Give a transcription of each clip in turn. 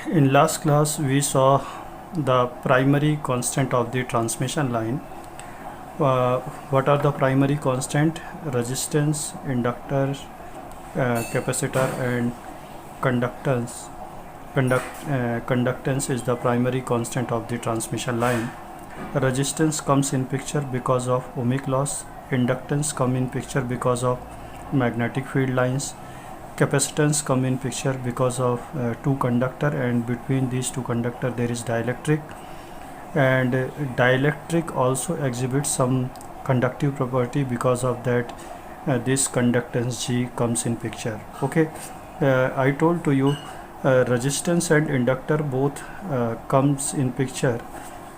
In last class we saw the primary constant of the transmission line. What are the primary constant? Resistance, inductor, capacitor and conductance. Conductance is the primary constant of the transmission line. Resistance comes in picture because of ohmic loss. Inductance come in picture because of magnetic field lines. Capacitance come in picture because of two conductor, and between these two conductor there is dielectric, and dielectric also exhibits some conductive property. Because of that this conductance G comes in picture. Okay, I told to you resistance and inductor both comes in picture.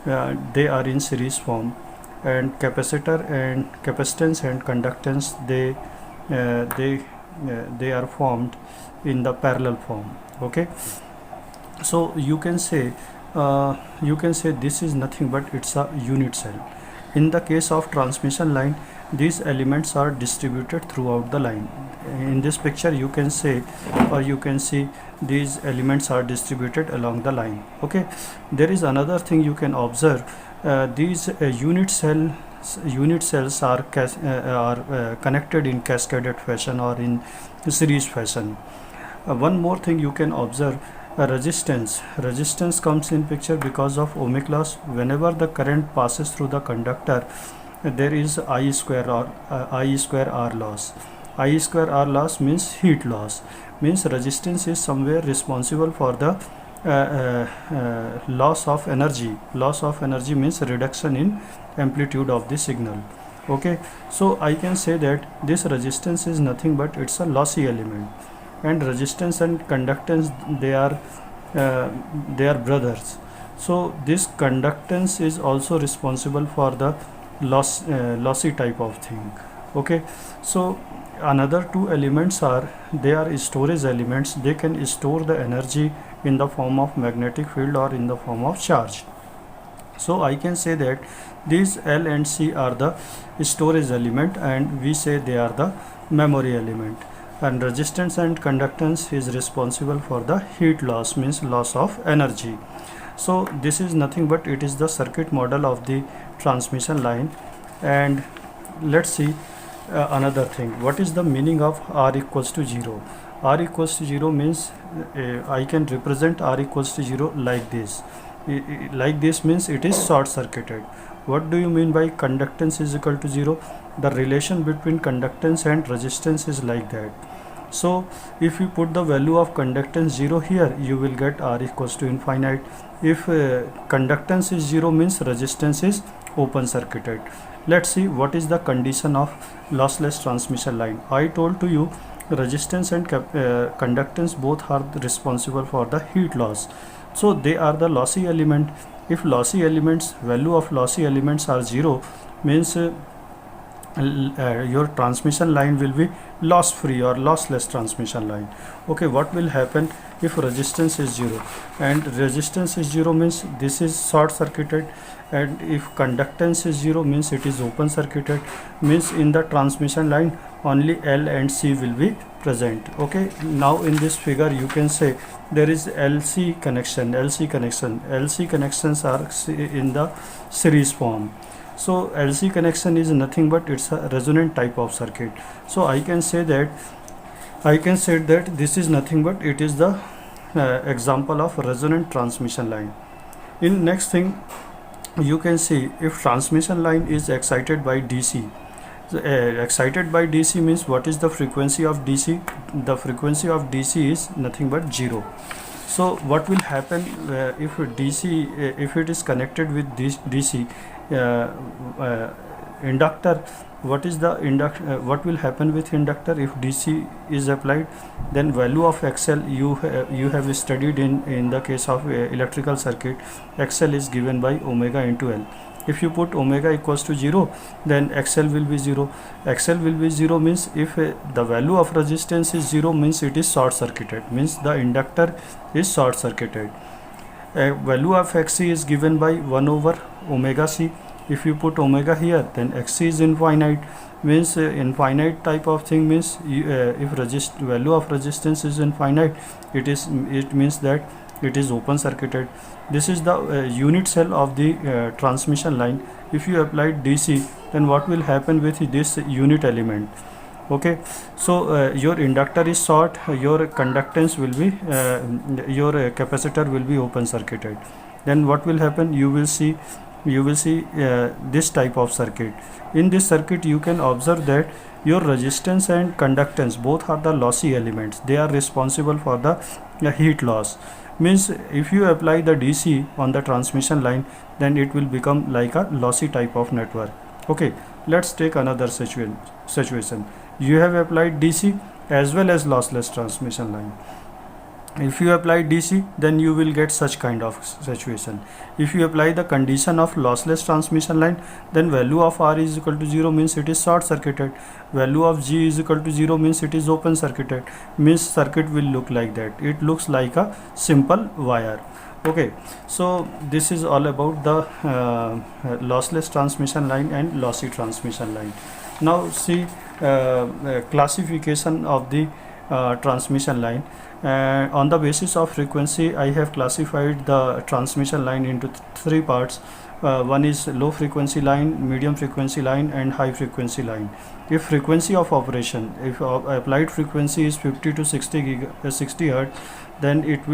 They are in series form, and capacitor and capacitance and conductance they are formed in the parallel form. Okay, so you can say this is nothing but it's a unit cell. In the case of transmission line, these elements are distributed throughout the line. In this picture you can say, or you can see, these elements are distributed along the line. Okay, there is another thing you can observe. These unit cells are connected in cascaded fashion or in series fashion. One more thing you can observe, resistance comes in picture because of ohmic loss. Whenever the current passes through the conductor, there is I square R loss. I square R loss means heat loss, means resistance is somewhere responsible for the loss of energy. Loss of energy means reduction in amplitude of the signal. Okay, so I can say that this resistance is nothing but it's a lossy element, and resistance and conductance they are brothers. So this conductance is also responsible for the lossy type of thing. Okay, so another two elements are, they are storage elements. They can store the energy in the form of magnetic field or in the form of charge. So I can say that these L and C are the storage element, and we say they are the memory element. And resistance and conductance is responsible for the heat loss, means loss of energy. So this is nothing but it is the circuit model of the transmission line. And let's see another thing. What is the meaning of R equals to 0? R equals to 0 means I can represent R equals to 0 like this. Like this means it is short circuited. What do you mean by conductance is equal to 0? The relation between conductance and resistance is like that. So if you put the value of conductance 0 here, you will get R equals to infinite. If conductance is 0 means resistance is open circuited. Let's see what is the condition of lossless transmission line. I told to you resistance and conductance both are responsible for the heat loss. So they are the lossy element. If value of lossy elements are 0, means your transmission line will be loss free or lossless transmission line. Okay, what will happen if resistance is 0? And resistance is 0 means this is short circuited, and if conductance is 0 means it is open circuited, means in the transmission line only L and C will be present. Okay, now in this figure you can say there is LC connections are in the series form. So LC connection is nothing but it's a resonant type of circuit. So I can say that this is nothing but it is the example of resonant transmission line. In next thing you can see, if transmission line is excited by DC. Excited by DC means what is the frequency of DC? The frequency of DC is nothing but 0. So what will happen if it is connected with this DC inductor? What will happen with inductor if DC is applied? Then value of XL you have studied in the case of electrical circuit. XL is given by omega into L. If you put omega equals to 0, then XL will be 0. XL will be 0 means if the value of resistance is 0 means it is short circuited, means the inductor is short circuited. Value of XC is given by 1 over omega C. If you put omega here, then XC is infinite, means infinite type of thing means if value of resistance is infinite, it means that it is open circuited. This is the unit cell of the transmission line. If you apply DC, then what will happen with this unit element? Okay, so your inductor is short, your conductance will be your capacitor will be open circuited. Then what will happen? You will see this type of circuit. In this circuit you can observe that your resistance and conductance both are the lossy elements. They are responsible for the heat loss. Means if you apply the DC on the transmission line, then it will become like a lossy type of network. Okay, let's take another situation. You have applied DC as well as lossless transmission line. If you apply DC, then you will get such kind of situation. If you apply the condition of lossless transmission line, then value of R is equal to 0 means it is short circuited. Value of G is equal to 0 means it is open circuited. Means circuit will look like that. It looks like a simple wire. Okay, so this is all about the lossless transmission line and lossy transmission line. Now see classification of the transmission line. On the basis of frequency, I have classified the transmission line into three parts. One is low frequency line, medium frequency line, and high frequency line. If frequency of operation, if applied frequency is 50 to 60 hertz, then it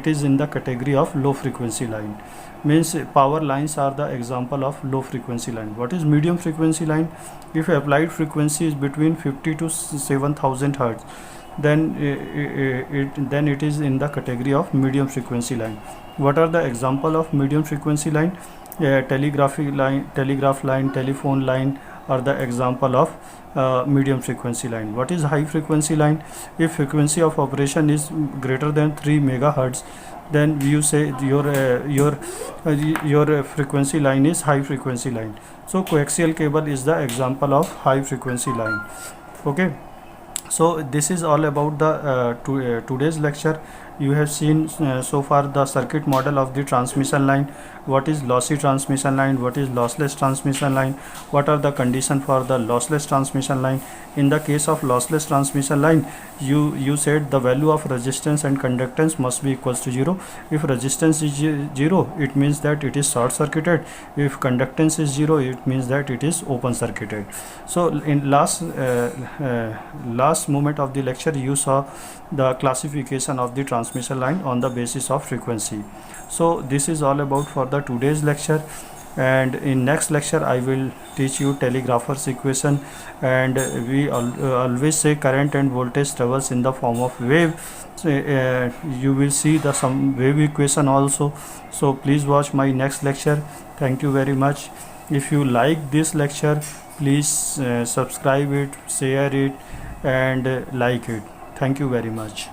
is in the category of low frequency line. Means power lines are the example of low frequency line. What is medium frequency line? If applied frequency is between 50 to 7000 hertz, then it is in the category of medium frequency line. What are the example of medium frequency line? Telegraph line, telephone line are the example of medium frequency line. What is high frequency line? If frequency of operation is greater than 3 megahertz, then you say your frequency line is high frequency line. So coaxial cable is the example of high frequency line. Okay, so this is all about the today's lecture. You have seen so far the circuit model of the transmission line. What is lossy transmission line? What is lossless transmission line? What are the conditions for the lossless transmission line? In the case of lossless transmission line, you said the value of resistance and conductance must be equals to 0. If resistance is 0, it means that it is short circuited. If conductance is 0, it means that it is open circuited. So in last moment of the lecture, you saw the classification of the transmission line on the basis of frequency. So this is all about for the today's lecture, and in next lecture I will teach you telegrapher's equation, and we always say current and voltage travels in the form of wave. So, you will see the some wave equation also. So please watch my next lecture. Thank you very much. If you like this lecture, please subscribe it, share it, and like it. Thank you very much.